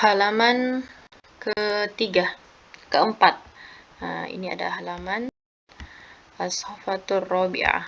halaman keempat. Nah, ini ada halaman as-safatur rabi'ah.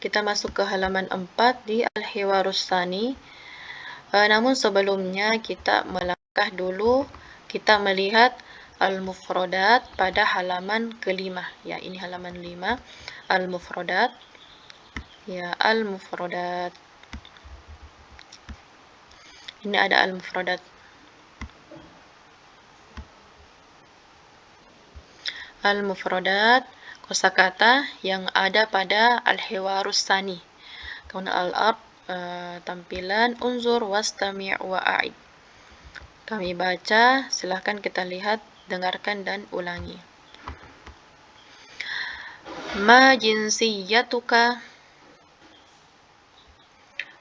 Kita masuk ke halaman 4 di al-hiwarus tsani. Namun sebelumnya kita melangkah dulu, kita melihat al-mufradat pada halaman ke-5. Ya, ini halaman 5, al-mufradat. Ya, al-mufradat. Ini ada al-mufradat. Al-mufradat, kosakata yang ada pada al-hiwarus tsani. Kemudian al-ard, tampilan, unzur wastami' wa'id. Kami baca, silahkan kita lihat, dengarkan dan ulangi. Ma jinsiyatuka,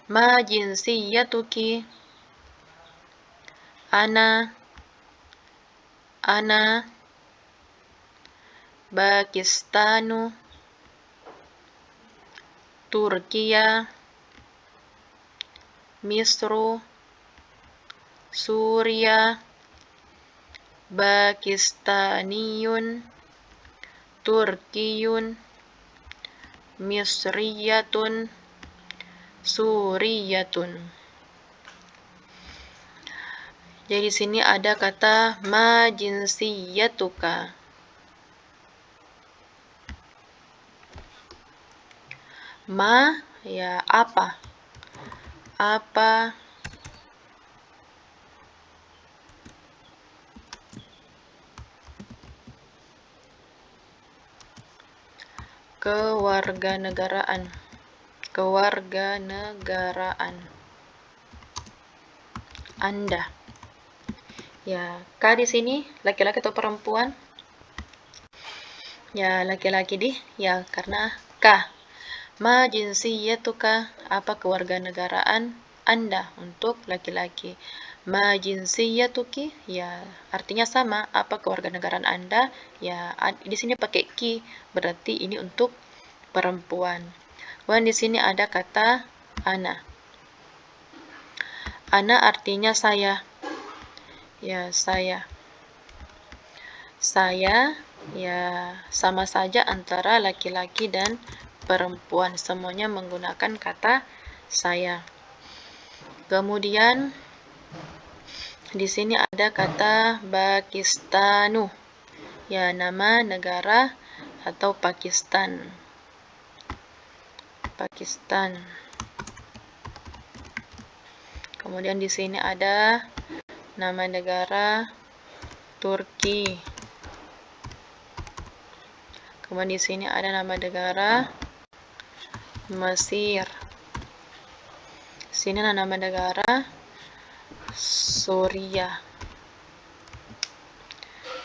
ma jinsiyatuki, ana, Pakistanu, Turkiya, Misru, Suriya, Pakistaniyun, Turkiyun, Misriyatun, Suriyatun. Jadi di sini ada kata ma jinsiyatuka. Ma, ya apa? Apa? Kewarganegaraan. Kewarganegaraan. Anda. Ya, K di sini laki-laki atau perempuan? Ya, laki-laki ya, karena K. Ma jinsiyatuka, apa kewarganegaraan Anda, untuk laki-laki. Ma jinsiyatuki, ya artinya sama, apa kewarganegaraan Anda, ya di sini pakai ki, berarti ini untuk perempuan. Dan di sini ada kata ana. Ana artinya saya. Ya, saya. Saya, ya sama saja antara laki-laki dan perempuan, semuanya menggunakan kata saya. Kemudian di sini ada kata Pakistanu, ya nama negara atau Pakistan. Pakistan. Kemudian di sini ada nama negara Turki. Kemudian di sini ada nama negara Mesir. Sini nama negara Suriah.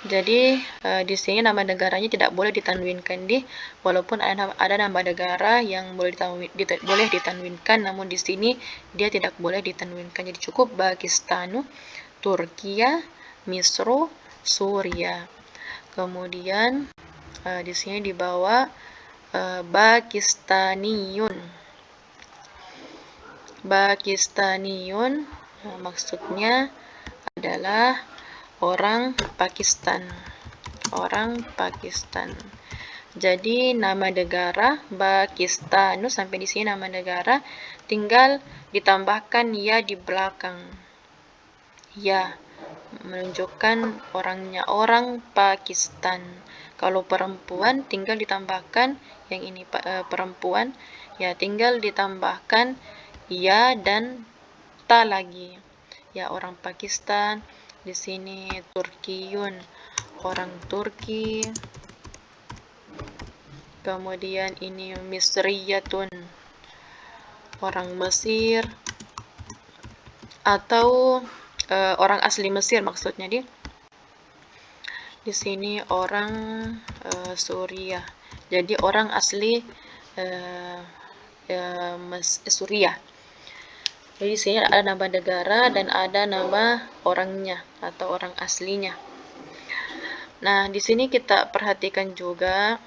Jadi di sini nama negaranya tidak boleh ditanwinkan walaupun ada nama negara yang boleh ditanwinkan, namun di sini dia tidak boleh ditanwinkan. Jadi cukup Pakistanu, Turkiya, Misru, Suriah. Kemudian di sini di bawah Pakistaniyun. Pakistaniyun maksudnya adalah orang Pakistan. Orang Pakistan. Jadi nama negara Pakistanu, sampai di sini nama negara, tinggal ditambahkan ya di belakang. Ya, menunjukkan orangnya, orang Pakistan. Kalau perempuan tinggal ditambahkan yang ini perempuan, ya tinggal ditambahkan ya dan ta lagi. Ya, orang Pakistan. Di sini Turkiyun, orang Turki. Kemudian ini Misriyatun, orang Mesir, atau orang asli Mesir maksudnya di sini orang Suriah. Jadi orang asli Suriah. Jadi di sini ada nama negara dan ada nama orangnya atau orang aslinya. Nah, di sini kita perhatikan juga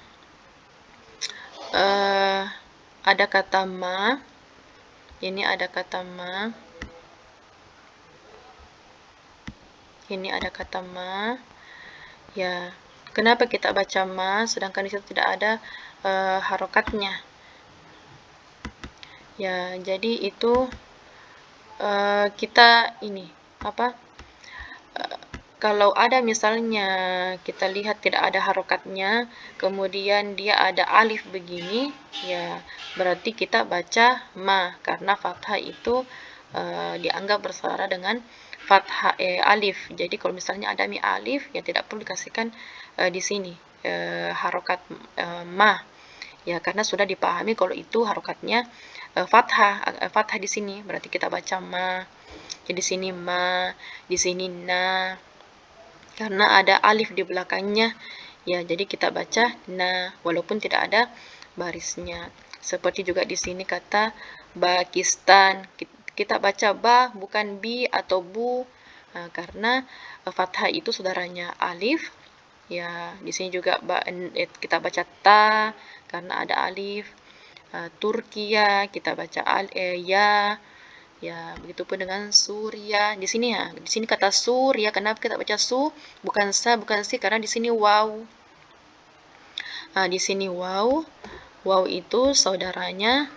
ada kata ma. Ini ada kata ma. Ini ada kata ma. Ya, kenapa kita baca ma sedangkan di situ tidak ada harokatnya? Ya, jadi itu kita ini apa? Kalau ada misalnya kita lihat tidak ada harokatnya, kemudian dia ada alif begini, ya berarti kita baca ma karena fathah itu dianggap bersaudara dengan fathah alif. Jadi kalau misalnya ada mi alif, ya tidak perlu dikasihkan di sini harokat ma. Ya karena sudah dipahami kalau itu harokatnya fathah di sini, berarti kita baca ma. Jadi di sini ma, di sini na, karena ada alif di belakangnya, ya jadi kita baca na walaupun tidak ada barisnya. Seperti juga di sini kata Pakistan, kita baca ba bukan bi atau bu, karena fathah itu saudaranya alif. Ya di sini juga kita baca ta karena ada alif. Turkiya kita baca ya. Ya, begitupun dengan Surya. Di sini ya, di sini kata Surya, kenapa kita baca su, bukan sa, bukan si, karena di sini waw. Nah, di sini waw. Waw itu saudaranya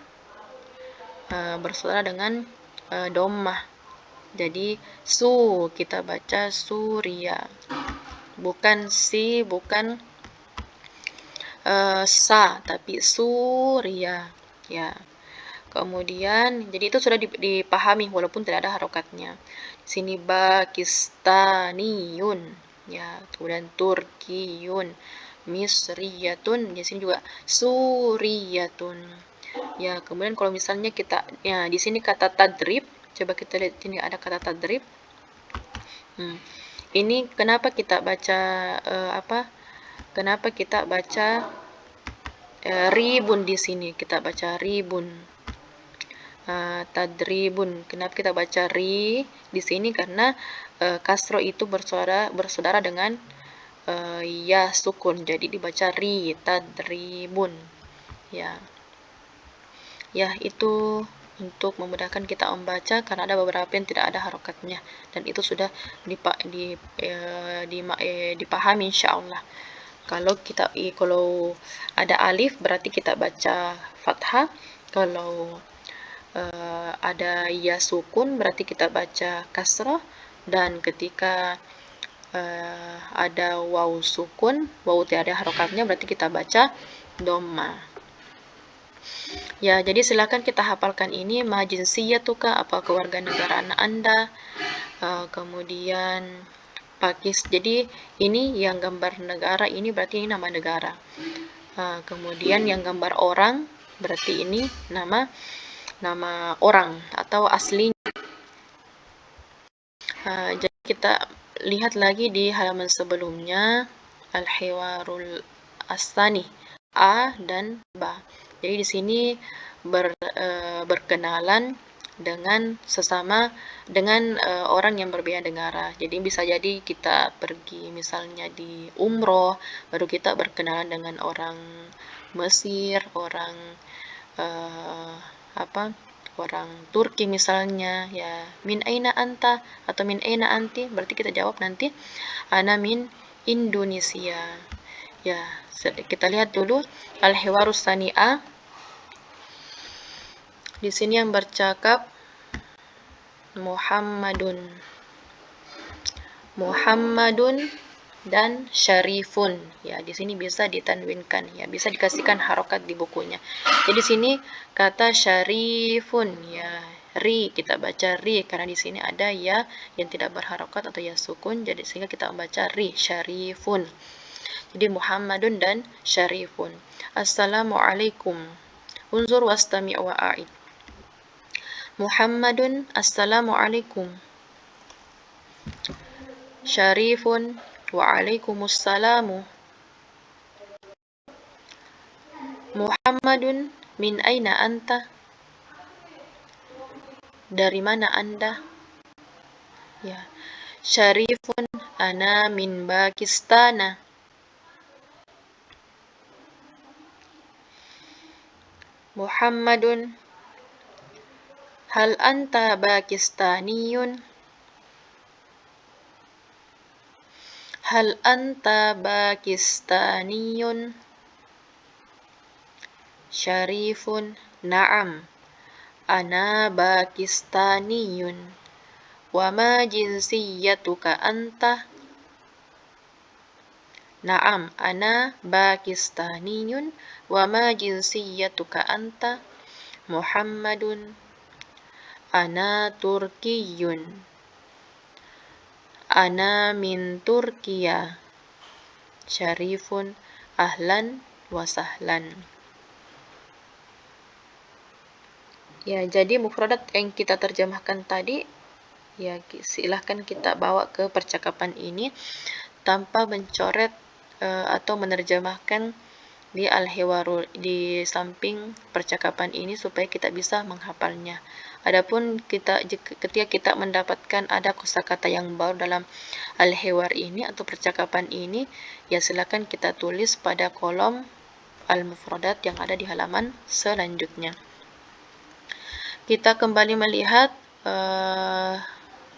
bersaudara dengan dommah. Jadi su kita baca Surya. Bukan si, bukan sa, tapi Surya. Ya. Kemudian, jadi itu sudah dipahami walaupun tidak ada harokatnya. Di sini Pakistaniyun, ya, kemudian Turkiyun, Misriyatun, di sini juga Suriyatun. Ya, kemudian kalau misalnya kita, ya, di sini kata tadrib, coba kita lihat ini ada kata tadrib. Ini kenapa kita baca Kenapa kita baca ribun di sini? Kita baca ribun. Tadribun. Kenapa kita baca ri di sini? Karena kasro itu bersaudara dengan ya sukun. Jadi dibaca ri, tadribun. Ya. Ya, itu untuk memudahkan kita membaca karena ada beberapa yang tidak ada harokatnya dan itu sudah dipahami insyaallah. Kalau ada alif berarti kita baca fathah. Kalau ada ya sukun berarti kita baca kasrah, dan ketika ada waw sukun, waw tidak ada harokatnya berarti kita baca dhamma. Ya, jadi silakan kita hafalkan ini ma jinsiyatuka, apa kewarganegaraan Anda. Kemudian jadi ini yang gambar negara ini berarti ini nama negara. Kemudian yang gambar orang berarti ini nama orang atau aslinya. Jadi kita lihat lagi di halaman sebelumnya al-hiwarul asani a dan ba. Jadi di sini berkenalan dengan orang yang berbeda negara. Jadi bisa jadi kita pergi misalnya di umroh, baru kita berkenalan dengan orang Mesir, orang orang Turki misalnya, ya min aina anta atau min aina anti, berarti kita jawab nanti ana min Indonesia. Ya, kita lihat dulu al-hiwarus sani'a. Di sini yang bercakap Muhammadun dan Syarifun. Ya, di sini bisa ditanwinkan, ya, bisa dikasihkan harokat di bukunya. Jadi di sini kata Syarifun, ya, ri kita baca ri karena di sini ada ya yang tidak berharokat atau ya sukun, jadi sehingga kita membaca ri, Syarifun. Jadi Muhammadun dan Syarifun. Assalamualaikum. Unzur wastami' wa a'id. Muhammadun, assalamualaikum. Syarifun, wa'alaikumussalamu. Muhammadun, min aina anta? Dari mana Anda? Ya. Syarifun, ana min Pakistana. Muhammadun, hal anta Pakistaniyun? Hal anta Pakistaniyun? Syarifun, na'am, ana Pakistaniyun. Wa ma jinsiyatuka anta? Na'am, ana Pakistaniyun. Wa ma jinsiyatuka anta? Muhammadun, ana Turkiyun. Ana min Turkiya. Syarifun, ahlan wa sahlan. Ya, jadi mufradat yang kita terjemahkan tadi, ya silahkan kita bawa ke percakapan ini tanpa mencoret atau menerjemahkan di al-hiwaru di samping percakapan ini supaya kita bisa menghafalnya. Adapun ketika kita mendapatkan ada kosakata yang baru dalam al-hiwar ini atau percakapan ini, ya silakan kita tulis pada kolom al-mufradat yang ada di halaman selanjutnya. Kita kembali melihat,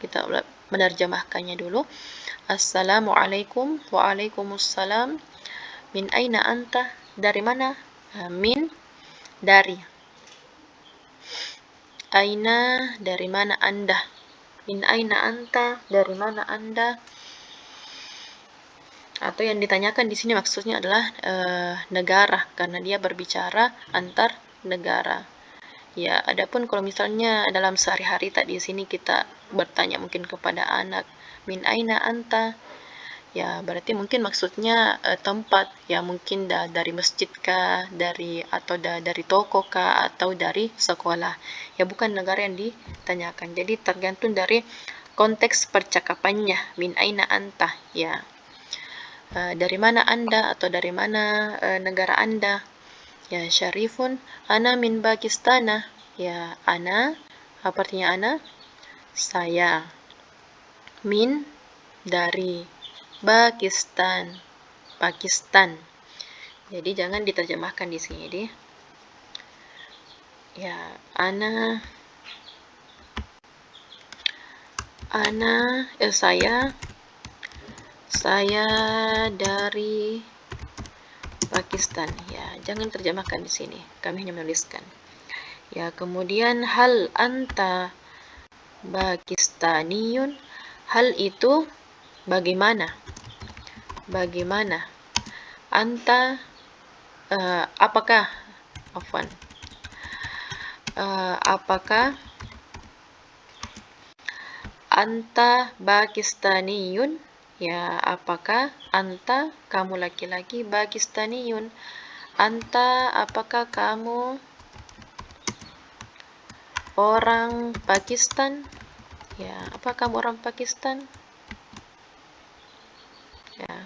kita menerjemahkannya dulu. Assalamualaikum. Waalaikumsalam. Min aina anta? Dari mana? Min, dari. Aina, dari mana Anda? Min aina anta? Dari mana Anda? Atau yang ditanyakan di sini maksudnya adalah negara, karena dia berbicara antar negara. Ya, adapun kalau misalnya dalam sehari-hari tak di sini kita bertanya mungkin kepada anak, min aina anta? Ya, berarti mungkin maksudnya tempat, ya mungkin dari masjid kah, atau dari toko kah, atau dari sekolah. Ya, bukan negara yang ditanyakan. Jadi tergantung dari konteks percakapannya, min aina anta, ya. Dari mana Anda atau dari mana negara Anda? Ya, Syarifun, ana min Pakistana. Ya, ana, apa artinya ana? Saya. Min, dari. Pakistan, Pakistan. Jadi jangan diterjemahkan di sini. Ya, saya dari Pakistan. Ya, jangan terjemahkan di sini. Kami hanya menuliskan. Ya, kemudian hal anta Pakistaniyun? Hal itu bagaimana? Bagaimana? Anta, apakah? Afwan. Apakah anta Pakistaniyun? Ya, apakah anta, kamu laki-laki, Pakistaniyun? Anta, apakah kamu orang Pakistan? Ya, apa kamu orang Pakistan? Ya.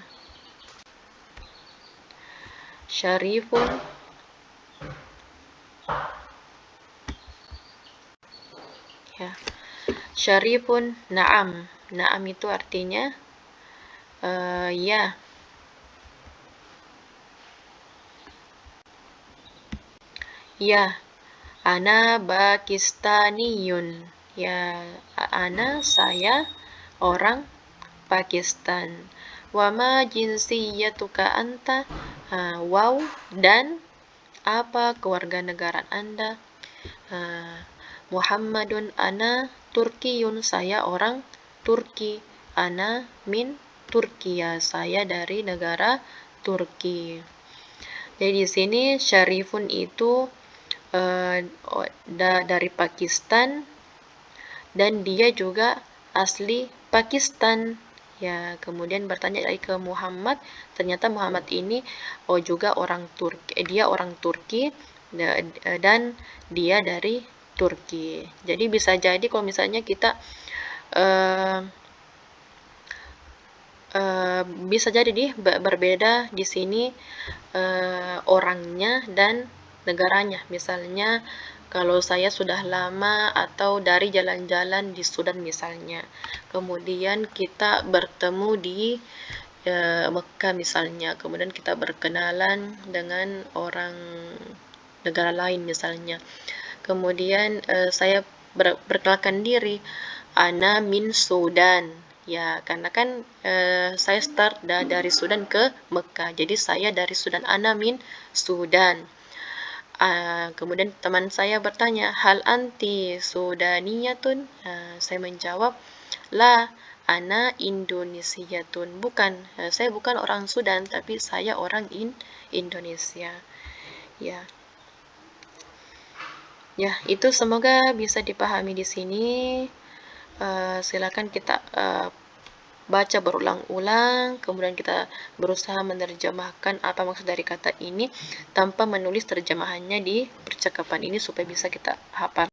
Syarifun, ya. Syarifun, na'am. Na'am itu artinya ya. Ya, ana Pakistaniyun. Ya, ana, saya orang Pakistan. Wa ma jinsiyatuka anta? Wow, dan apa kewarganegaraan Anda? Muhammadun, ana Turkiyun, saya orang Turki. Ana min Turkiya, saya dari negara Turki. Jadi di sini Syarifun itu dari Pakistan dan dia juga asli Pakistan. Ya, kemudian bertanya lagi ke Muhammad, ternyata Muhammad ini juga orang Turki. Dia orang Turki dan dia dari Turki. Jadi bisa jadi kalau misalnya kita bisa jadi berbeda di sini orangnya dan negaranya. Misalnya kalau saya sudah lama atau dari jalan-jalan di Sudan misalnya, kemudian kita bertemu di Mekah misalnya, kemudian kita berkenalan dengan orang negara lain misalnya, kemudian saya berkenalkan diri, ana min Sudan. Ya, karena kan saya start dari Sudan ke Mekah. Jadi saya dari Sudan, ana min Sudan. Kemudian teman saya bertanya, hal anti Sudaniyatun? Saya menjawab, la, ana Indonesiatun. Bukan, saya bukan orang Sudan, tapi saya orang Indonesia. Ya. Ya, itu semoga bisa dipahami di sini. Silakan kita baca berulang-ulang, kemudian kita berusaha menerjemahkan apa maksud dari kata ini tanpa menulis terjemahannya di percakapan ini supaya bisa kita hafal.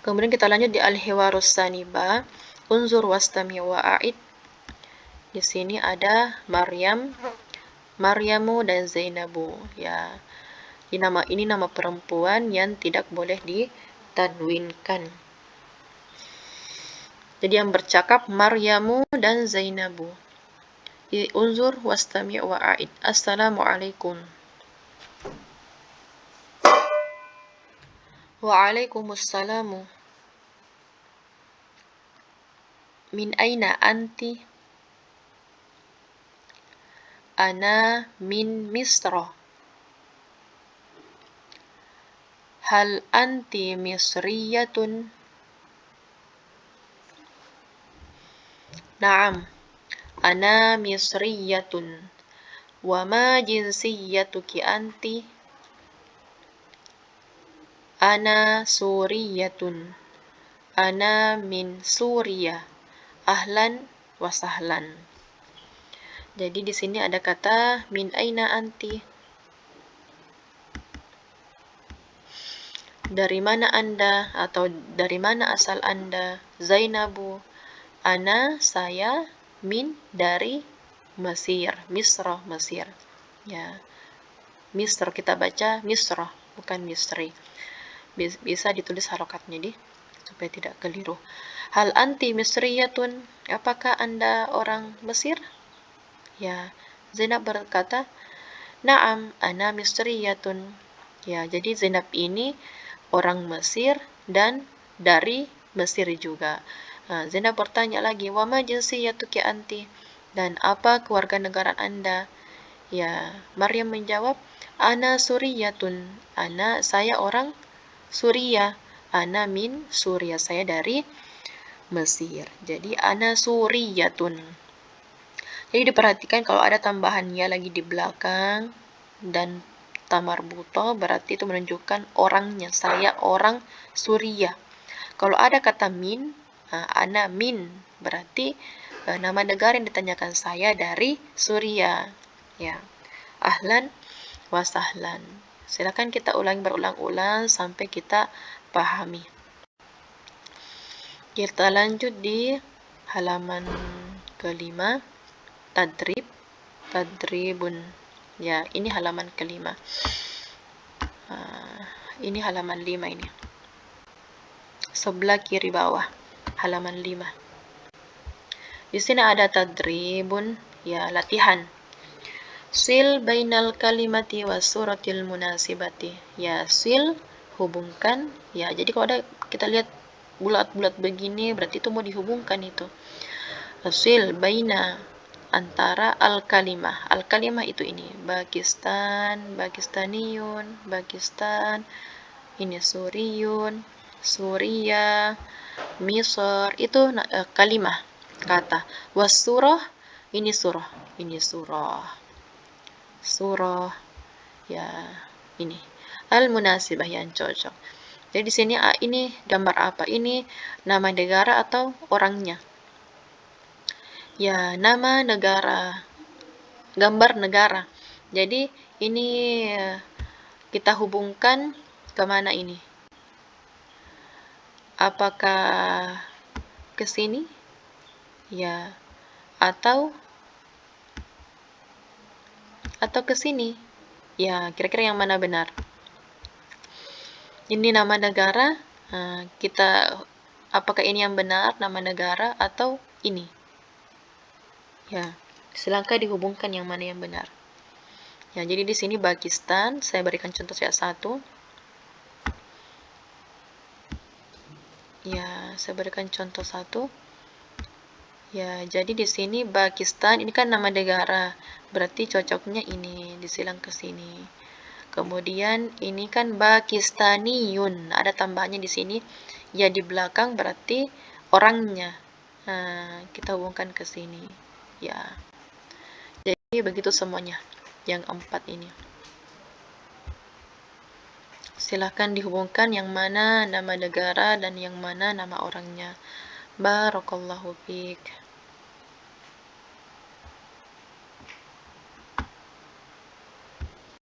Kemudian kita lanjut di al-hiwarus saniba, unzur wastami wa'aid. Di sini ada Maryam, Maryamu dan Zainabu. Ya, ini nama perempuan yang tidak boleh ditanwinkan. Jadi yang bercakap Maryamu dan Zainabu. Unzur wastami' wa'aid. Assalamualaikum. Wa'alaikumussalam. Min aina anti? Ana min Misra. Hal anti Misriyatun? Naam, ana Misriyatun. Wa ma jinsiyatuki anti? Ana Suriyatun. Ana min Suriya. Ahlan wa sahlan. Jadi di sini ada kata min aina anti? Dari mana Anda atau dari mana asal Anda? Zainabu. Ana, saya, min, dari Mesir, Misra, Mesir. Ya. Misr kita baca Misra, bukan Misri. Bisa ditulis harokatnya supaya tidak keliru. Hal anti Misriyatun? Apakah Anda orang Mesir? Ya. Zainab berkata, Naam, ana Misriyatun. Ya, jadi Zainab ini orang Mesir dan dari Mesir juga. Zainab bertanya lagi, wa ma jinsiyatuki anti? Dan apa kewarganegaraan Anda? Ya, Maryam menjawab, ana Suriyatun. Saya orang Suria. Ana min Suria, saya dari Mesir. Jadi ana Suriyatun. Jadi diperhatikan kalau ada tambahan ya lagi di belakang dan tamarbuto berarti itu menunjukkan orangnya, saya orang Suria. Kalau ada kata min, ana min, berarti nama negara yang ditanyakan saya dari Suria. Ya. Ahlan wa sahlan. Silakan kita ulangi berulang-ulang sampai kita pahami. Kita lanjut di halaman kelima, tadribun. Ya, ini halaman kelima. Ini halaman 5 ini. Sebelah kiri bawah, halaman 5. Di sini ada tadribun, ya latihan. Sil bainal kalimati was suratil munasibati. Ya, sil hubungkan. Ya, jadi kalau ada kita lihat bulat-bulat begini berarti itu mau dihubungkan itu. Sil baina antara al-kalimah. Al-kalimah itu ini, Pakistan, Pakistaniyun, Pakistan, ini Suriyun, Suria, Misr, itu kalimah, kata. Wasurah, ini surah, surah, ya, ini. Al-munasibah yang cocok. Jadi di sini ini gambar apa? Ini nama negara atau orangnya? Ya, nama negara, gambar negara. Jadi ini kita hubungkan kemana ini? Apakah ke sini? Ya, atau ke sini? Ya, kira-kira yang mana benar? Ini nama negara, apakah ini yang benar nama negara atau ini? Ya, silakan dihubungkan yang mana yang benar. Ya, jadi di sini Pakistan, saya berikan contoh saya satu. Ya, saya berikan contoh satu. Ya, jadi di sini Pakistan ini kan nama negara, berarti cocoknya ini disilang ke sini. Kemudian ini kan Pakistaniyun, ada tambahannya di sini. Ya di belakang berarti orangnya. Nah, kita hubungkan ke sini. Ya, jadi begitu semuanya. Yang 4 ini. Silahkan dihubungkan yang mana nama negara dan yang mana nama orangnya. Barakallahu fiik.